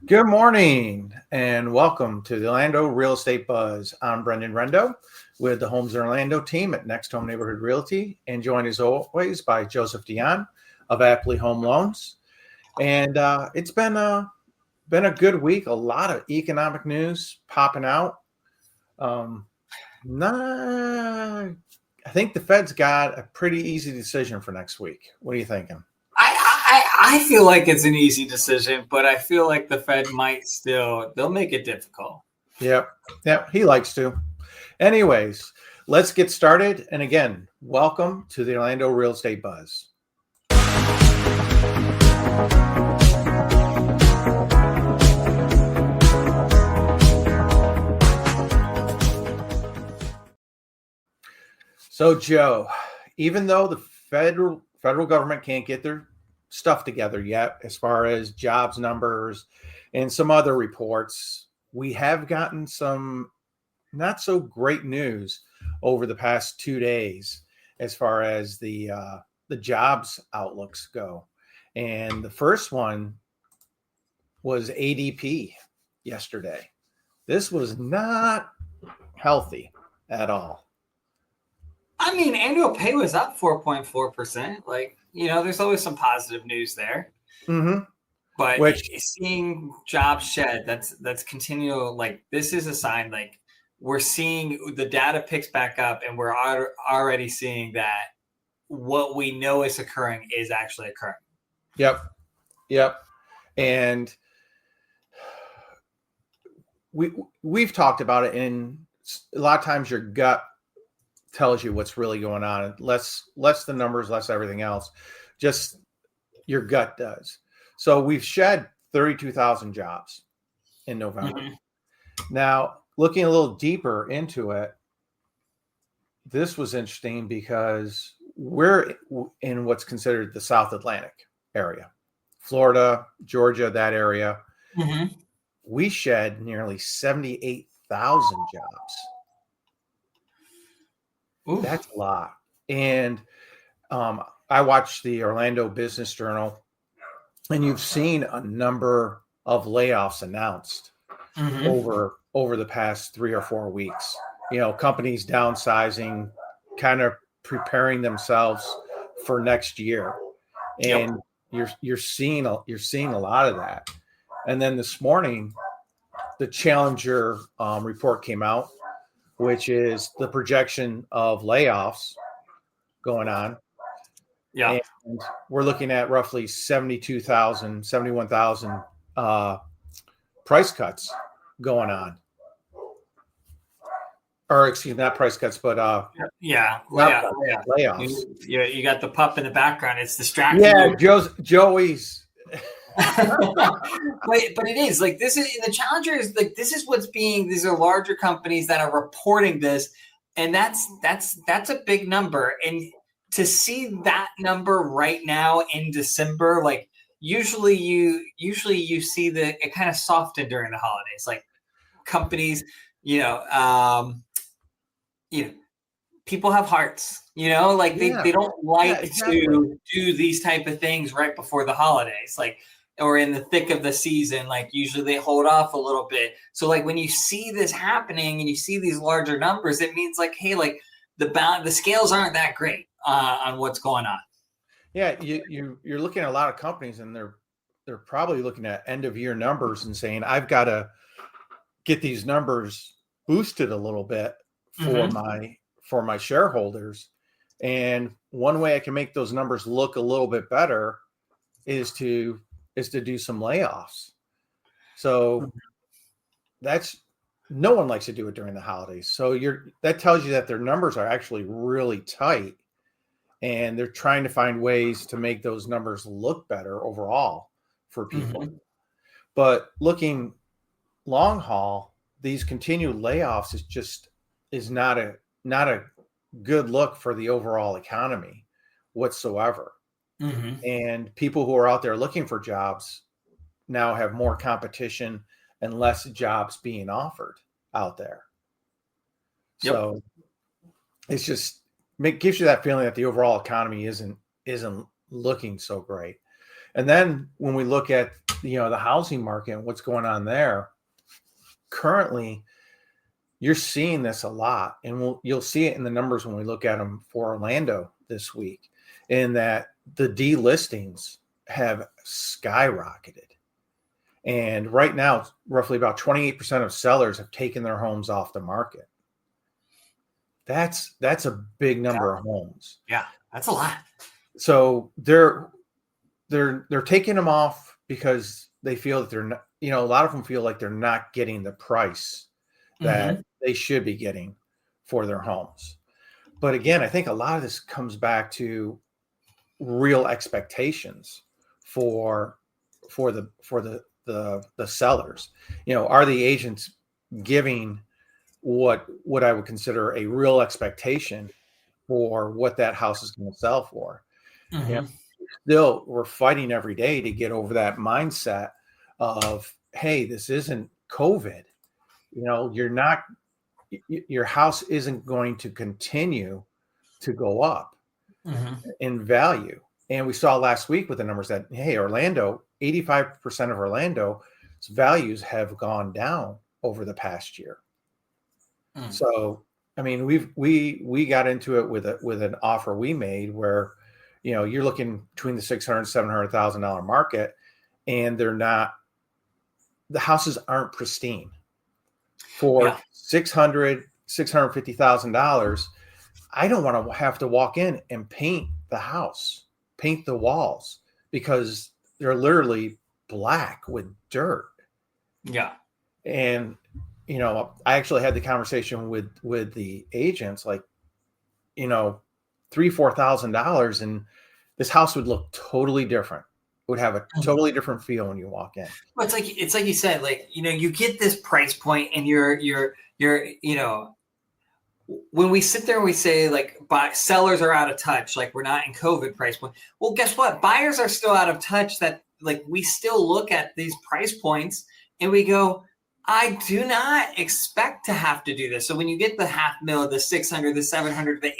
Good morning and welcome to the Orlando Real Estate Buzz. I'm Brendan Rendo with the Homes in Orlando team at Next Home Neighborhood Realty, and joined as always by Joseph Dion of Appley Home Loans. And it's been a good week. A lot of economic news popping out. I think the Fed's got a pretty easy decision for next week. What are you thinking? I feel like it's an easy decision, but I feel like the Fed might they'll make it difficult. Yep, he likes to. Anyways, let's get started. And again, welcome to the Orlando Real Estate Buzz. So, Joe, even though the federal government can't get their stuff together yet as far as jobs numbers and some other reports, we have gotten some not so great news over the past 2 days as far as the jobs outlooks go. And the first one was ADP yesterday. This was not healthy at all. I mean, annual pay was up 4.4%. Like, there's always some positive news there. Mm-hmm. But seeing jobs shed, that's continual. Like, this is a sign. Like, we're seeing the data picks back up, and we're already seeing that what we know is occurring is actually occurring. Yep. And we've talked about it, and a lot of times your gut tells you what's really going on. Less the numbers, less everything else. Just your gut does. So we've shed 32,000 jobs in November. Mm-hmm. Now, looking a little deeper into it, this was interesting because we're in what's considered the South Atlantic area, Florida, Georgia, that area. Mm-hmm. We shed nearly 78,000 jobs. Ooh. That's a lot. And I watched the Orlando Business Journal, and you've seen a number of layoffs announced mm-hmm. over the past 3 or 4 weeks. Companies downsizing, kind of preparing themselves for next year. And you're seeing a lot of that. And then this morning, the Challenger report came out, which is the projection of layoffs going on. Yeah. And we're looking at roughly 71,000 price cuts going on. Or excuse me, not price cuts, but layoffs. You got the pup in the background. It's distracting. Yeah, Joey's. but it is like this is the Challenger is like this is what's being. These are larger companies that are reporting this, and that's a big number. And to see that number right now in December, like usually you see it kind of soften during the holidays. Like companies, people have hearts, like they don't like to do these type of things right before the holidays, like, or in the thick of the season, like usually they hold off a little bit. So like when you see this happening and you see these larger numbers, it means like, hey, like the scales aren't that great on what's going on. Yeah, you're looking at a lot of companies, and they're probably looking at end of year numbers and saying, I've got to get these numbers boosted a little bit for mm-hmm. for my shareholders. And one way I can make those numbers look a little bit better is to do some layoffs. So that's, no one likes to do it during the holidays. So that tells you that their numbers are actually really tight, and they're trying to find ways to make those numbers look better overall for people. Mm-hmm. But looking long haul, these continued layoffs is not a good look for the overall economy whatsoever. Mm-hmm. And people who are out there looking for jobs now have more competition and less jobs being offered out there. Yep. So it's gives you that feeling that the overall economy isn't looking so great. And then when we look at, the housing market and what's going on there, currently you're seeing this a lot, and you'll see it in the numbers when we look at them for Orlando this week, in that the delistings have skyrocketed. And right now, roughly about 28% of sellers have taken their homes off the market. That's a big number of homes. Yeah, that's a lot. So they're taking them off because they feel that they're not, a lot of them feel like they're not getting the price that they should be getting for their homes. But again, I think a lot of this comes back to real expectations for the sellers. Are the agents giving what I would consider a real expectation for what that house is going to sell for? Still, we're fighting every day to get over that mindset of, hey, this isn't COVID. Your house isn't going to continue to go up in value. And we saw last week with the numbers that, hey, Orlando, 85% of Orlando's values have gone down over the past year. So, I mean, we got into it with an offer we made where, you're looking between the $600,000 $700,000 market, and the houses aren't pristine. For $650,000, I don't want to have to walk in and paint the house, paint the walls, because they're literally black with dirt. Yeah. And, I actually had the conversation with the agents, like, $3,000-$4,000, and this house would look totally different. It would have a totally different feel when you walk in. Well, it's like you said, like, you get this price point, and you're when we sit there and we say, like, sellers are out of touch, like we're not in COVID price point. Well, guess what? Buyers are still out of touch. That, like, we still look at these price points and we go, I do not expect to have to do this. So when you get the $500,000, the $600,000, the $700,000, the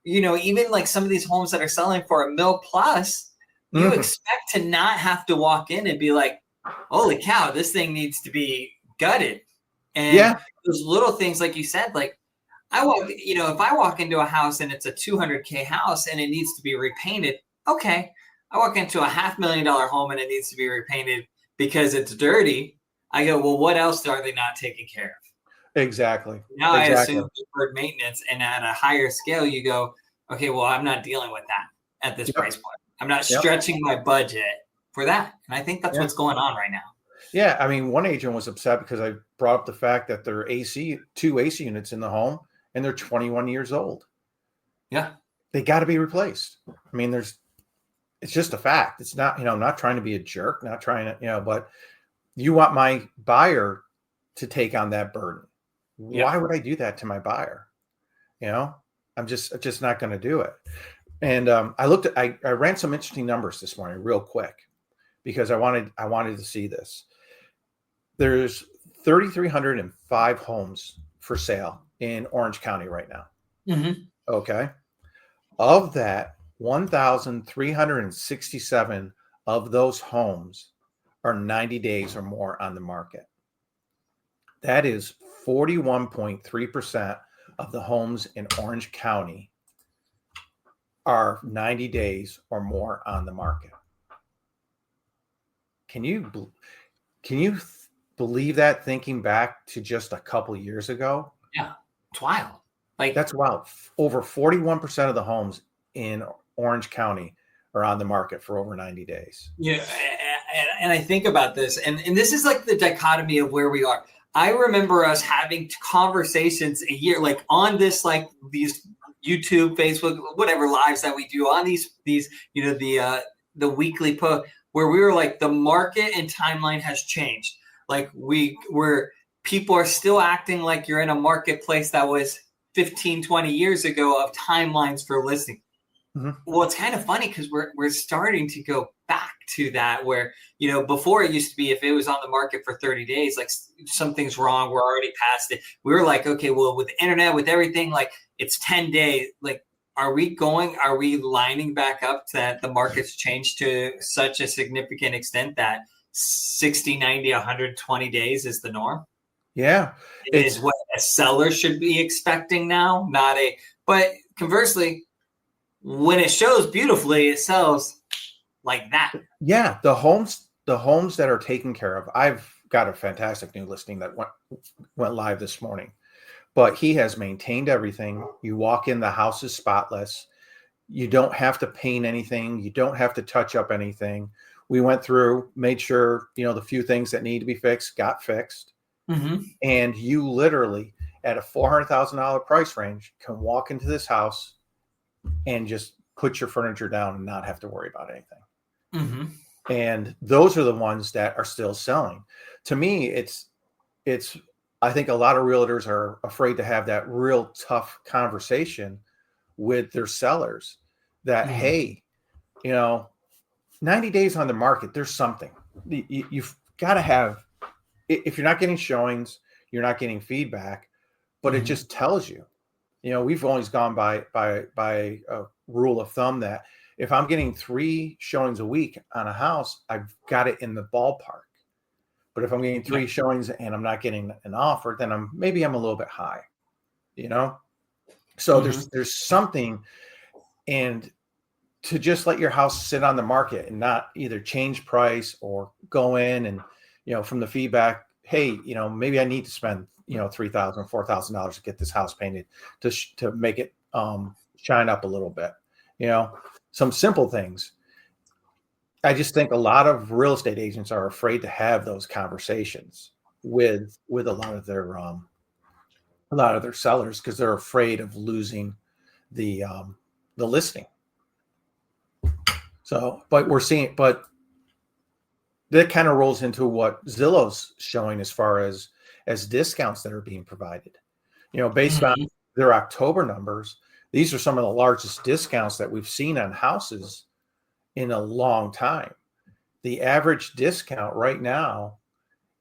$800,000, even like some of these homes that are selling for $1 million plus, you expect to not have to walk in and be like, holy cow, this thing needs to be gutted. And those little things, like you said, like, if I walk into a house and it's a $200K house and it needs to be repainted, okay. I walk into a $500,000 home and it needs to be repainted because it's dirty. I go, well, what else are they not taking care of? Exactly. Now I assume deferred maintenance, and at a higher scale, you go, okay, well, I'm not dealing with that at this price point. I'm not stretching my budget for that. And I think that's what's going on right now. Yeah. I mean, one agent was upset because I brought up the fact that there are two AC units in the home, and they're 21 years old. Yeah. They got to be replaced. I mean, it's just a fact. It's not, I'm not trying to be a jerk, not trying to, but you want my buyer to take on that burden. Why would I do that to my buyer? I'm just not going to do it. And I ran some interesting numbers this morning real quick because I wanted to see this. There's 3,305 homes for sale in Orange County right now. Okay. Of that, 1,367 of those homes are 90 days or more on the market. That is 41.3% of the homes in Orange County are 90 days or more on the market. Can you believe that, thinking back to just a couple years ago? Yeah, it's wild. Like, that's wild. Over 41% of the homes in Orange County are on the market for over 90 days. Yeah. And I think about this, and this is like the dichotomy of where we are. I remember us having conversations a year, like on this, like these YouTube, Facebook, whatever lives that we do on these, the weekly post, where we were like, the market and timeline has changed. Like people are still acting like you're in a marketplace that was 15, 20 years ago of timelines for listing. Well, it's kind of funny because we're starting to go back to that where, before it used to be if it was on the market for 30 days, like something's wrong, we're already past it. We were like, okay, well, with the internet, with everything, like it's 10 days, like are we lining back up that the market's changed to such a significant extent that 60, 90, 120 days is the norm? Yeah. Is what a seller should be expecting now, but conversely, when it shows beautifully, it sells like that. Yeah. The homes that are taken care of. I've got a fantastic new listing that went live this morning, but he has maintained everything. You walk in, the house is spotless. You don't have to paint anything. You don't have to touch up anything. We went through, made sure, the few things that need to be fixed got fixed. Mm-hmm. And you literally, at a $400,000 price range, can walk into this house and just put your furniture down and not have to worry about anything. Mm-hmm. And those are the ones that are still selling. To me, I think a lot of realtors are afraid to have that real tough conversation with their sellers that, Mm-hmm. hey, 90 days on the market, there's something. You've got to have, if you're not getting showings, you're not getting feedback, but Mm-hmm. it just tells you. We've always gone by a rule of thumb that if I'm getting 3 showings a week on a house, I've got it in the ballpark. But if I'm getting 3 showings and I'm not getting an offer, then I'm a little bit high, So Mm-hmm. there's something, and to just let your house sit on the market and not either change price or go in and, from the feedback, hey, maybe I need to spend, $3,000, $4,000 to get this house painted to make it shine up a little bit, some simple things. I just think a lot of real estate agents are afraid to have those conversations with a lot of their sellers because they're afraid of losing the listing. So, but that kind of rolls into what Zillow's showing as far as discounts that are being provided. Based on their October numbers, these are some of the largest discounts that we've seen on houses in a long time. The average discount right now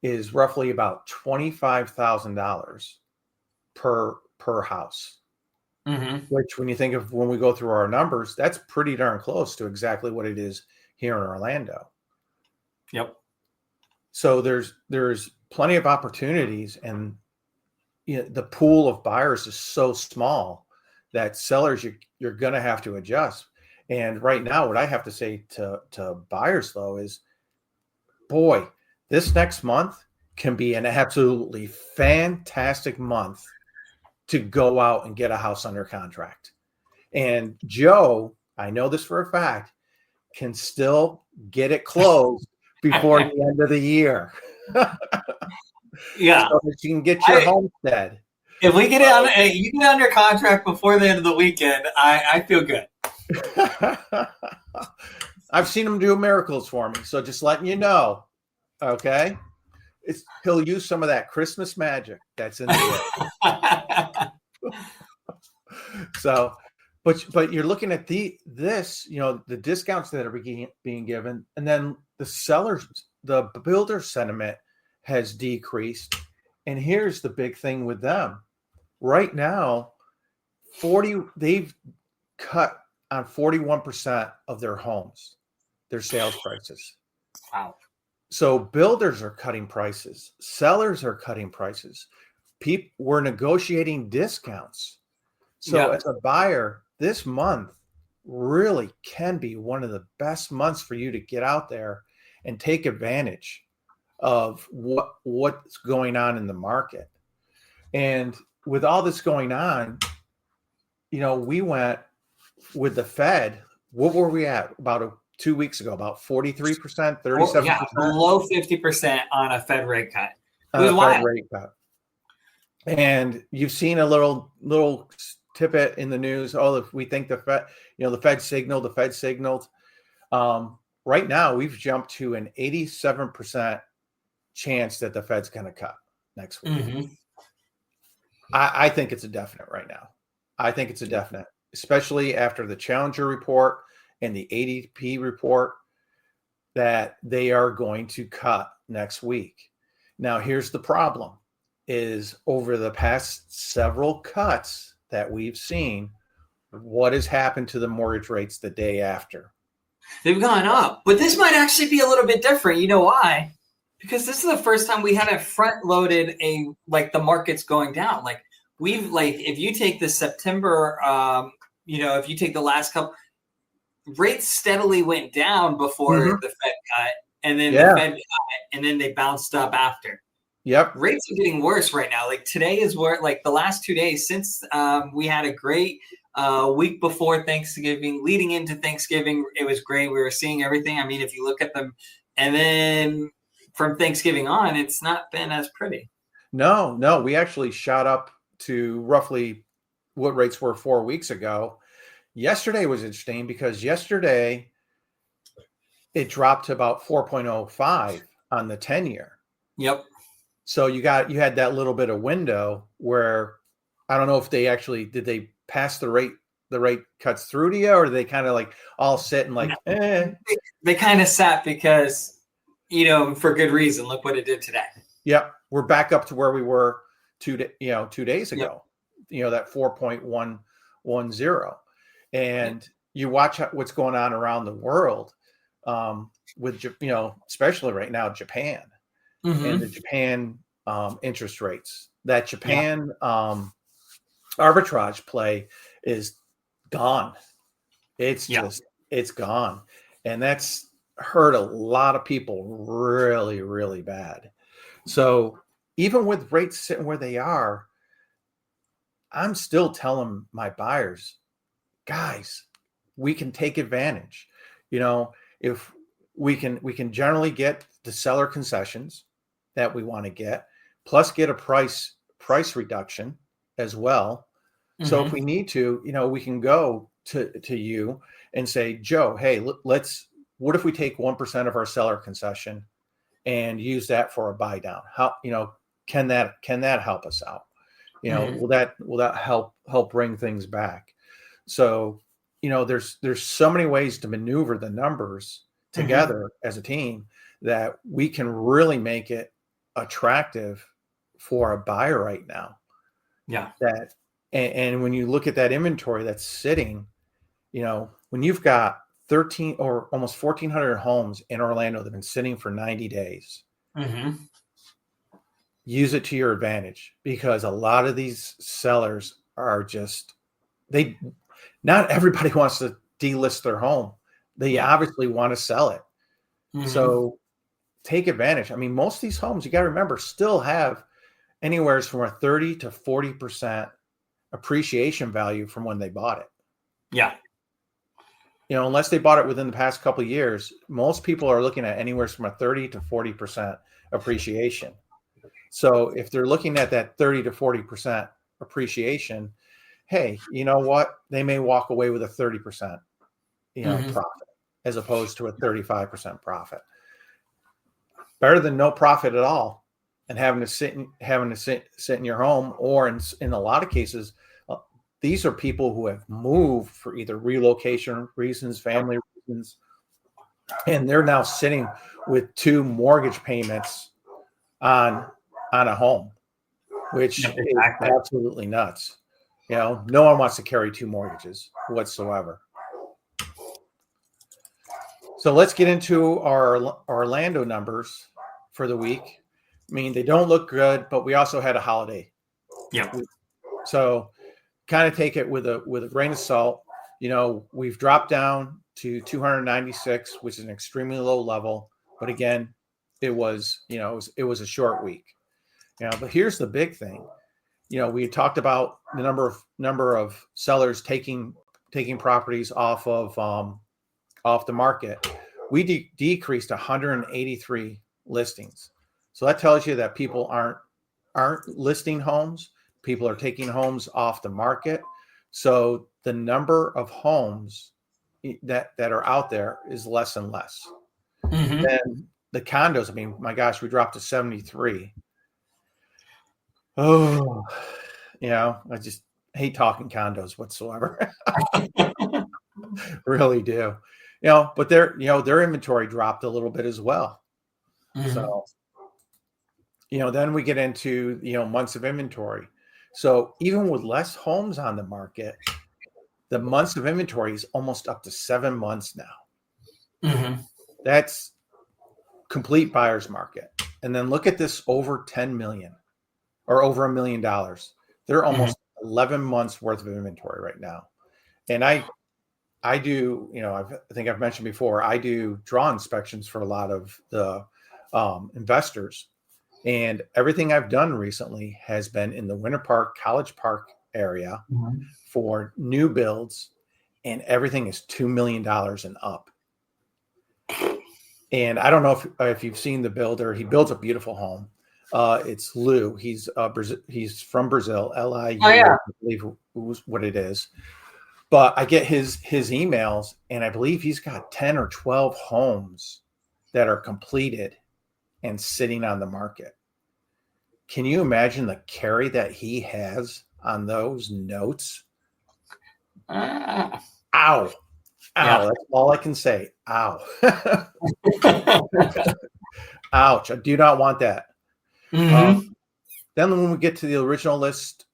is roughly about $25,000 per house. Mm-hmm. Which, when you think of when we go through our numbers, that's pretty darn close to exactly what it is here in Orlando. Yep. So there's plenty of opportunities, and the pool of buyers is so small that sellers you're going to have to adjust. And right now, what I have to say to buyers though is, boy, this next month can be an absolutely fantastic month to go out and get a house under contract. And Joe, I know this for a fact, can still get it closed before the end of the year. Yeah. So that you can get your homestead. If we get you get under contract before the end of the weekend, I feel good. I've seen him do miracles for me. So just letting you know. Okay. He'll use some of that Christmas magic that's in the air. So, but you're looking at the discounts that are being given, and then the builder sentiment has decreased. And here's the big thing with them. Right now, they've cut on 41% of their homes, their sales prices. Wow. So builders are cutting prices. Sellers are cutting prices. We're negotiating discounts. So as a buyer, this month really can be one of the best months for you to get out there and take advantage of what's going on in the market. And with all this going on, we went with the Fed. What were we at about 2 weeks ago? About 43%, 37%? Yeah, below 50% on a Fed rate cut. It was wild. Rate cut. And you've seen a little tidbit in the news. Oh, if we think the Fed signaled. Right now, we've jumped to an 87% chance that the Fed's going to cut next week. Mm-hmm. I think it's a definite right now. I think it's a definite, especially after the Challenger report and the ADP report, that they are going to cut next week. Now, here's the problem, is over the past several cuts that we've seen, what has happened to the mortgage rates the day after? They've gone up, but this might actually be a little bit different. You know why? Because this is the first time we haven't front loaded the market's going down. Like if you take the September, if you take the last couple, rates steadily went down before the Fed cut, and then the Fed cut, and then they bounced up after. Yep. Rates are getting worse right now. Like today is where, like the last 2 days since we had a great week before Thanksgiving, leading into Thanksgiving, it was great. We were seeing everything. I mean, if you look at them, and then from Thanksgiving on, it's not been as pretty. No, we actually shot up to roughly what rates were 4 weeks ago. Yesterday was interesting because yesterday it dropped to about 4.05 on the 10-year. Yep. So you had that little bit of window where I don't know if did they pass the rate cuts through to you, or they kind of like all sit and like, They kind of sat because, for good reason. Look what it did today. Yep. We're back up to where we were 2 days ago, that 4.110. And you watch what's going on around the world with, especially right now, Japan and the Japan interest rates. That Japan arbitrage play is gone. It's it's gone. And that's hurt a lot of people really, really bad. So even with rates sitting where they are, I'm still telling my buyers, guys, we can take advantage. If we can generally get the seller concessions that we want to get, plus get a price reduction as well. So if we need to, we can go to you and say, Joe, hey, what if we take 1% of our seller concession and use that for a buy down? How, can that help us out? Will that help bring things back? So, there's so many ways to maneuver the numbers together as a team that we can really make it attractive for a buyer right now. Yeah. And when you look at that inventory that's sitting, when you've got 13 or almost 1,400 homes in Orlando that have been sitting for 90 days, use it to your advantage, because a lot of these sellers are just, not everybody wants to delist their home. They obviously want to sell it. So take advantage. I mean, most of these homes, you got to remember, still have anywhere from a 30 to 40% appreciation value from when they bought it. Yeah. Unless they bought it within the past couple of years, most people are looking at anywhere from a 30 to 40% appreciation. So if they're looking at that 30 to 40% appreciation, hey, you know what? They may walk away with a 30%, profit, as opposed to a 35% profit. Better than no profit at all and having to sit in your home, or in a lot of cases, these are people who have moved for either relocation reasons, family reasons, and they're now sitting with 2 mortgage payments on a home, which is absolutely nuts. No one wants to carry 2 mortgages whatsoever. So let's get into our Orlando numbers for the week. I mean, they don't look good, but we also had a holiday. Yeah. So kind of take it with a grain of salt. We've dropped down to 296, which is an extremely low level. But again, it was a short week. But here's the big thing. We had talked about the number of sellers taking properties off the market. We decreased 183 listings. So that tells you that people aren't listing homes. People are taking homes off the market. So the number of homes that are out there is less and less. Then the condos, I mean, my gosh, we dropped to 73. Oh, I just hate talking condos whatsoever. Really do. But their inventory dropped a little bit as well. So, then we get into, months of inventory. So even with less homes on the market, The months of inventory is almost up to 7 months now. Mm-hmm. That's complete buyer's market. And then look at this over 10 million or over $1 million. They're almost 11 months worth of inventory right now. And I do, I think I've mentioned before, I do draw inspections for a lot of the investors. And everything I've done recently has been in the Winter Park, College Park area for new builds. And everything is $2 million and up. And I don't know if you've seen the builder. He builds a beautiful home. It's Lou. He's from Brazil. Liu, Oh, yeah. I believe was what it is. But I get his emails, and I believe he's got 10 or 12 homes that are completed and sitting on the market. Can you imagine the carry that he has on those notes? Ow. Ow. Yeah. That's all I can say. Ow. Ouch. I do not want that. Then when we get to the original list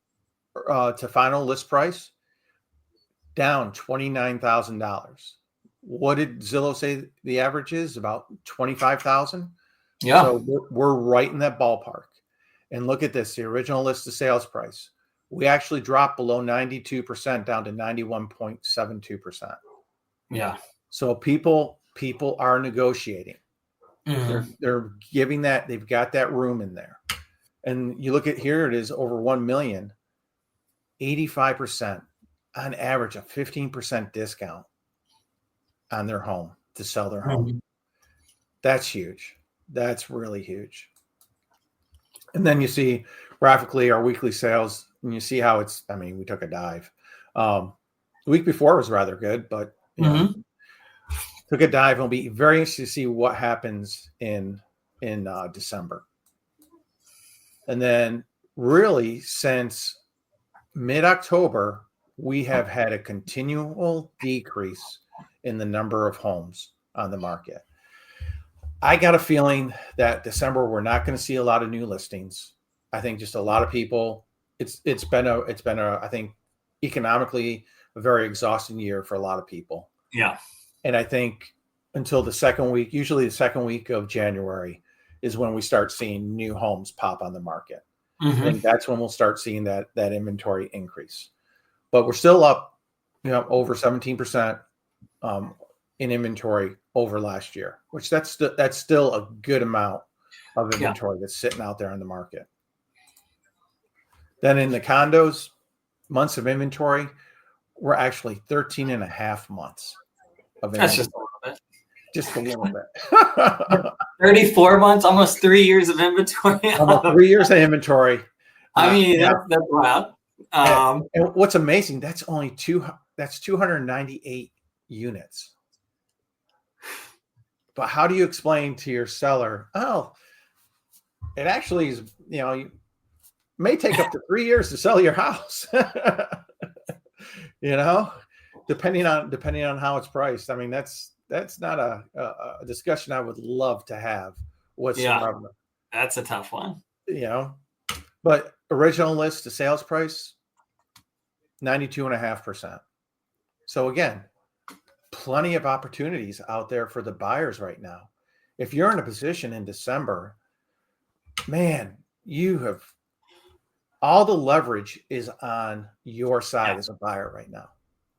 to final list price, down $29,000. What did Zillow say the average is? About 25,000. Yeah. So we're right in that ballpark. And look at this, the original list to sales price. We actually dropped below 92% down to 91.72%. Yeah. So people are negotiating. They're giving that, they've got that room in there. And you look at here, it is over 1 million, 85%, on average, a 15% discount on their home to sell their home. That's huge. That's really huge. And then you see graphically our weekly sales, and you see how it's, I mean, we took a dive. The week before was rather good, but you know, took a dive. It'll be very interesting to see what happens in December. And then really since mid-October, we have had a continual decrease in the number of homes on the market. I got a feeling that December, we're not going to see a lot of new listings. I think just a lot of people, it's been a, I think economically a very exhausting year for a lot of people. Yeah. And I think until the second week, usually the second week of January is when we start seeing new homes pop on the market. I think that's when we'll start seeing that inventory increase. But we're still up, over 17% in inventory over last year, which that's still a good amount of inventory that's sitting out there on the market. Then in the condos, months of inventory, we're actually 13 and a half months of inventory. That's just a little bit. Just a little bit. 34 months, almost 3 years of inventory. Almost 3 years of inventory. I mean, that's wild. And what's amazing, that's only 298 units. But how do you explain to your seller, oh, it actually is, you may take up to 3 years to sell your house. Depending on how it's priced. I mean, that's not a discussion I would love to have whatsoever. Yeah, that's a tough one. But original list to sales price, 92.5%. So again, plenty of opportunities out there for the buyers right now. If you're in a position in December, man, you have all the leverage is on your side as a buyer right now.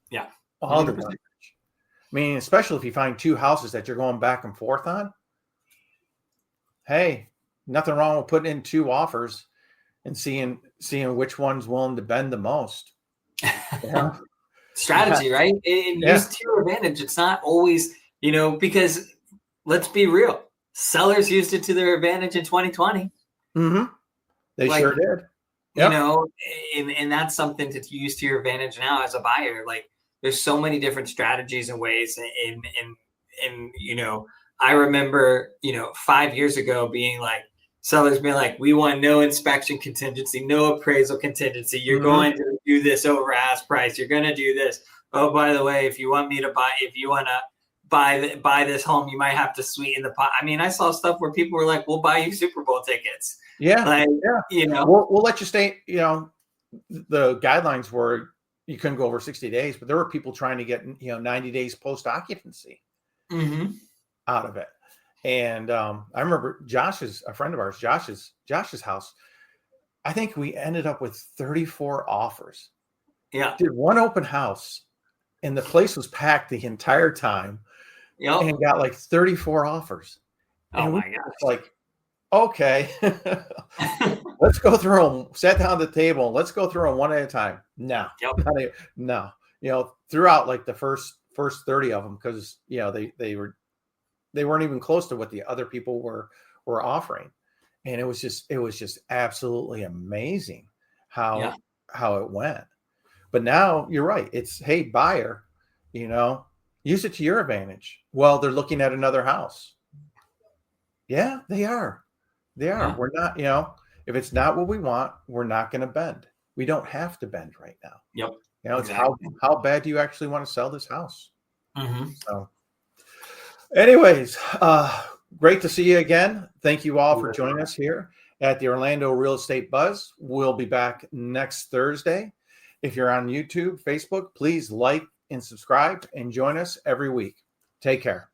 Yeah. All the leverage. I mean, especially if you find two houses that you're going back and forth on. Hey, nothing wrong with putting in two offers and seeing which one's willing to bend the most. Strategy, right? And use to your advantage. It's not always, because let's be real. Sellers used it to their advantage in 2020. They sure did. Yep. And that's something to use to your advantage now as a buyer. Like there's so many different strategies and ways. And I remember, 5 years ago being like, sellers being like, we want no inspection contingency, no appraisal contingency. You're going to do this over ask price. You're going to do this. Oh, by the way, if you want to buy this home, you might have to sweeten the pot. I mean, I saw stuff where people were like, we'll buy you Super Bowl tickets. Yeah. We'll let you stay, the guidelines were you couldn't go over 60 days, but there were people trying to get, 90 days post occupancy out of it. And I remember a friend of ours, Josh's house. I think we ended up with 34 offers. Yeah. Did one open house and the place was packed the entire time. Yep. And got like 34 offers. Oh my gosh. Like, okay, let's go through them. Sat down at the table. Let's go through them one at a time. No, no. Throughout like the first 30 of them, because they weren't even close to what the other people were offering, and it was just absolutely amazing how it went. But now you're right. It's, hey, buyer, use it to your advantage. Well, they're looking at another house. Yeah, they are. Yeah. We're not, if it's not what we want, we're not going to bend. We don't have to bend right now. Yep. It's how bad do you actually want to sell this house? So anyways, great to see you again. Thank you all for joining us here at the Orlando Real Estate Buzz. We'll be back next Thursday. If you're on YouTube, Facebook, please like and subscribe and join us every week. Take care.